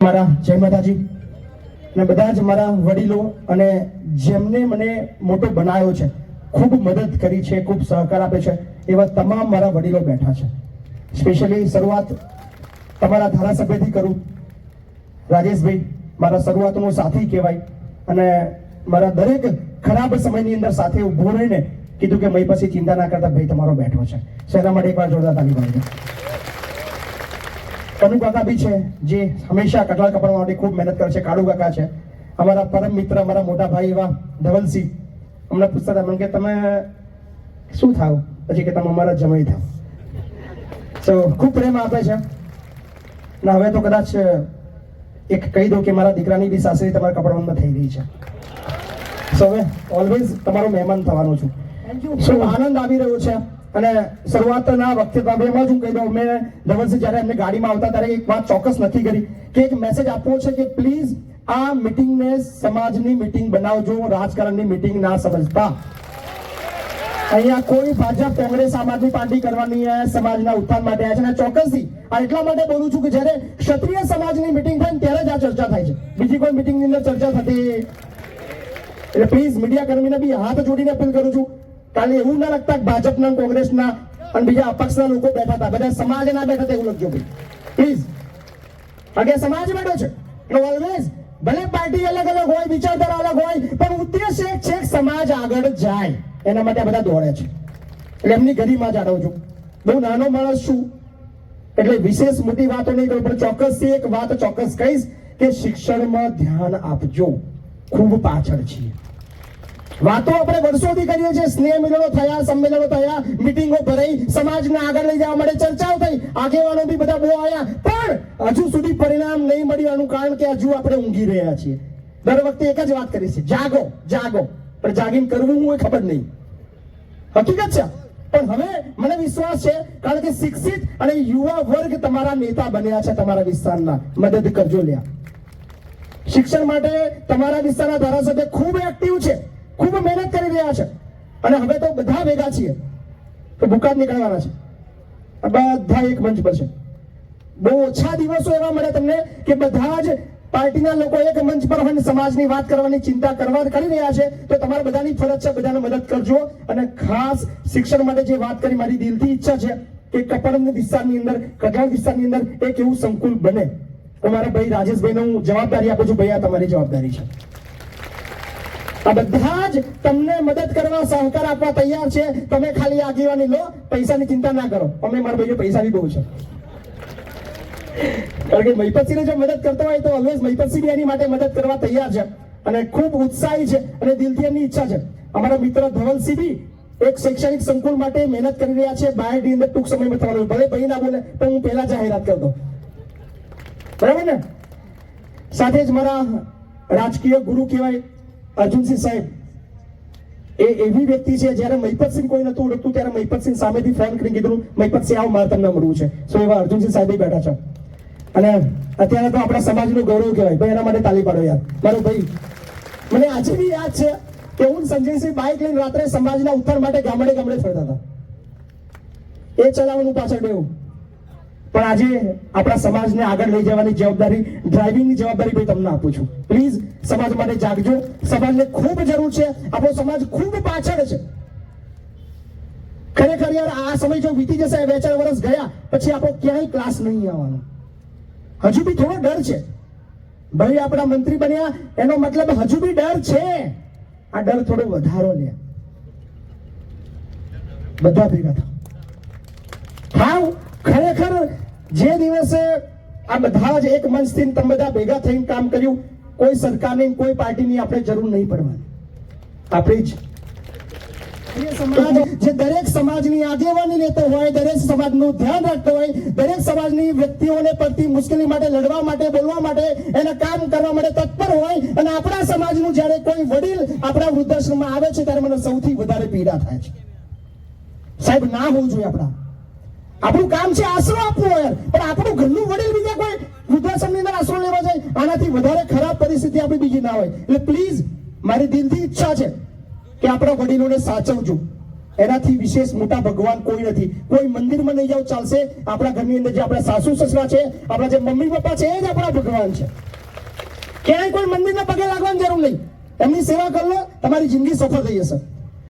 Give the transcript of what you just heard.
મારા જય માતાજી અને બધા જ મારા વડીલો અને જેમને મને મોટો બનાવ્યો છે, ખૂબ મદદ કરી છે, ખૂબ સહકાર આપે છે, એવા તમામ મારા વડીલો બેઠા છે. સ્પેશિયલી શરૂઆત તમારા ધારાસભ્યથી કરું. રાજેશભાઈ મારા શરૂઆતનો સાથી કહેવાય અને મારા દરેક ખરાબ સમયની અંદર સાથે ઊભો રહીને કીધું કે મય પછી ચિંતા ના કરતા, ભાઈ તમારો બેઠો છે. એના માટે એકવાર જોરદાર તાળી પાડજો. કનુ કાકા બી છે જે હંમેશા કટલા કપડા માટે ખૂબ મહેનત કરે છે. કાળુ કાકા છે, અમારા પરમ મિત્ર, અમારા મોટા ભાઈ એવા ધવલસિંહ. અમને પૂછતા હતા કે તમે શું થાવ, પછી કે તમે અમારા જમાઈ થાવ. સો ખૂબ પ્રેમ આપે છે. અને હવે તો કદાચ એક કહી દઉં કે મારા દીકરાની બી સાસરી તમારા કપડામાં થઈ રહી છે. સો હવે ઓલવેઝ તમારો મહેમાન થવાનો છું. શું આનંદ આવી રહ્યો છે. અને શરૂઆતના વખતે એમાં જ હું કહી દઉં, મેં ધવલસિંહ જ્યારે એમને ગાડીમાં આવતા ત્યારે એક વાત ચોક્કસ નથી કરી કે એક મેસેજ આપવો છે કે પ્લીઝ આ મીટિંગને સમાજની મીટિંગ બનાવજો, રાજકારણની મીટિંગ ના સમજતા. અહીંયા કોઈ ભાજપ, કોંગ્રેસ, આમ આદમી પાર્ટી કરવાની સમાજના ઉત્થાન માટે આવ્યા છે. અને ચોક્કસથી આ એટલા માટે બોલું છું કે જ્યારે ક્ષત્રિય સમાજની મીટિંગ થાય ને ત્યારે જ આ ચર્ચા થાય છે, બીજી કોઈ મીટિંગની અંદર ચર્ચા થતી. એટલે પ્લીઝ મીડિયા કર્મીને બી હાથ જોડીને અપીલ કરું છું, કાલે એવું ના લગતા ભાજપના, કોંગ્રેસના અને બીજા અપક્ષના લોકો બેઠા હતા, બધા સમાજ ના બેઠા હતા એવું લખજો ભાઈ પ્લીઝ. કારણ સમાજ બેઠો છે એટલે ઓલવેઝ ભલે પાર્ટી અલગ અલગ હોય, વિચારધારા અલગ હોય, પણ ઉદ્દેશ એક છે સમાજ આગળ જાય. એના માટે બધા દોડે છે. એટલે એમની ગરિમા જાળવું છું. બહુ નાનો માણસ છું એટલે વિશેષ મોટી વાતો નહીં કરું, પણ ચોક્કસથી એક વાત ચોક્કસ કહીશ કે શિક્ષણમાં ધ્યાન આપજો. ખૂબ પાછળ છીએ. વાતો આપણે વર્ષોથી કરીએ છીએ, સ્નેહ મિલનો થયા, સંમેલનો થયા, મીટિંગો ભરાઈ, સમાજને આગળ લઈ જવા માટે ચર્ચાઓ થઈ, આગેવાનો બી બધા બહુ આવ્યા, પણ હજુ સુધી પરિણામ નહીં મળ્યું. આનું કારણ કે હજુ આપણે ઊંઘી રહ્યા છીએ. દર વખતે એક જ વાત કરી છે, જાગો જાગો, પણ જાગીને કરવું હું એ ખબર નહીં. હકીકત છે. પણ હવે મને વિશ્વાસ છે, કારણ કે શિક્ષિત અને યુવા વર્ગ તમારા નેતા બન્યા છે તમારા વિસ્તારના. મદદ કરજો લ્યા. શિક્ષણ માટે તમારા વિસ્તારના ધારાસભ્ય ખૂબ એક્ટિવ છે, ખૂબ મહેનત કરી રહ્યા છે. અને હવે તો બધા ભેગા છીએ તો ભૂકા જ નીકળવાના છે. બધા એક મંચ પર છે. બહુ ઓછા દિવસો એવા મળે તમને કે બધા જ પાર્ટીના લોકો એક મંચ પર હોય, સમાજની વાત કરવાની ચિંતા કરી રહ્યા છે. તો તમારા બધાની ફરજ છે, બધાને મદદ કરજો. અને ખાસ શિક્ષણ માટે જે વાત કરી, મારી દિલથી ઈચ્છા છે કે કપડ વિસ્તારની અંદર, કઢાળ વિસ્તારની અંદર એક એવું સંકુલ બને. તમારા ભાઈ રાજેશભાઈને હું જવાબદારી આપું છું, ભાઈ આ તમારી જવાબદારી છે. આ બધા જ તમને મદદ કરવા, સહકાર આપવા તૈયાર છે. તમે ખાલી આગેવાની લો, પૈસાની ચિંતા ના કરો. અમે મારા ભાઈઓ પૈસાની બહુ છે. કારણ કે મહિપતસિંહને જો મદદ કરતો હોય તો ઓલવેઝ મહિપતસિંહ એની માટે મદદ કરવા તૈયાર છે અને ખૂબ ઉત્સાહી છે અને દિલથી એમની ઈચ્છા છે. અમારા મિત્ર ધવલસિંહ બી એક શૈક્ષણિક સંકુલ માટે મહેનત કરી રહ્યા છે. બાયડની અંદર ટૂંક સમયમાં થવાનું. ભલે ભાઈ ના બોલે પણ હું પહેલા જાહેરાત કરતો, બરાબર ને. સાથે જ મારા રાજકીય ગુરુ કહેવાય અર્જુનસિંહ સાહેબ, એ એવી વ્યક્તિ છે જ્યારે મહિપતસિંહ કોઈ નતું ઓળખતું ત્યારે મહિપતસિંહ સામેથી ફોન કરીને કીધું, મહિપતસિંહ આવો, મારે તમને મળવું છે. સો એવા અર્જુનસિંહ સાહેબ બેઠા છે. અને અત્યારે તો આપણા સમાજનું ગૌરવ કહેવાય. ભાઈ એના માટે તાલી પાડો યાર. મારો ભાઈ, મને આજે બી યાદ છે કે હું સંજયસિંહ બાઇક લઈને રાત્રે સમાજના ઉત્થાન માટે ગામડે ગામડે ફરતા હતા. એ ચલાવવાનું પાછળ બેવું. પણ આજે આપણા સમાજને આગળ લઈ જવાની જવાબદારી, ડ્રાઇવિંગની જવાબદારી ભાઈ તમને આપું છું. પ્લીઝ સમાજ માટે જાગજો. સમાજને ખૂબ જરૂર છે. આપણો સમાજ ખૂબ પાછળ છે. ખરેખર યાર આ સમય જો વીતી જશે, 2-4 વર્ષ ગયા પછી આપણો ક્યાંય ક્લાસ નહીં આવવાનો. હજુ બી થોડો ડર છે. ભાઈ આપણા મંત્રી બન્યા એનો મતલબ હજુ બી ડર છે. આ ડર થોડો વધારો લે. બધા ભેગા થાવ. ખરેખર જે દિવસે આ બધા જ એક મંચથી તમે બધા ભેગા થઈને કામ કર્યું, કોઈ સરકારની, કોઈ પાર્ટીની આપણે જરૂર નહીં પડવાની. આપણી જ જે દરેક સમાજની આગેવાની લેતો હોય, દરેક સમાજનું ધ્યાન રાખતો હોય, દરેક સમાજની વ્યક્તિઓને પડતી મુશ્કેલી માટે લડવા માટે, બોલવા માટે, એના કામ કરવા માટે તત્પર હોય. અને આપણા સમાજનું જ્યારે કોઈ વડીલ આપણા વૃદ્ધાશ્રમમાં આવે છે ત્યારે મને સૌથી વધારે પીડા થાય છે. સાહેબ ના હોવું જોઈએ. આપણું કામ છે આશરો આપવો યાર, પણ આપણું ઘરનું વડીલ બીજા કોઈ વૃદ્ધાશ્રમની અંદર આશરો લેવા જાય, આનાથી વધારે ખરાબ પરિસ્થિતિ આપણી બીજી ના હોય. એટલે પ્લીઝ મારી દિલથી ઈચ્છા છે કે આપણા વડીલોને સાચવજો. એનાથી વિશેષ મોટા ભગવાન કોઈ નથી. કોઈ મંદિરમાં નહીં જાવ ચાલશે. આપણા ઘરની અંદર જે આપણા સાસુ સસરા છે, આપણા જે મમ્મી પપ્પા છે, એ જ આપણા ભગવાન છે. ક્યાંય કોઈ મંદિરના પગે લાગવાની જરૂર નહીં. એમની સેવા કરો, તમારી જિંદગી સફળ થઈ જશે.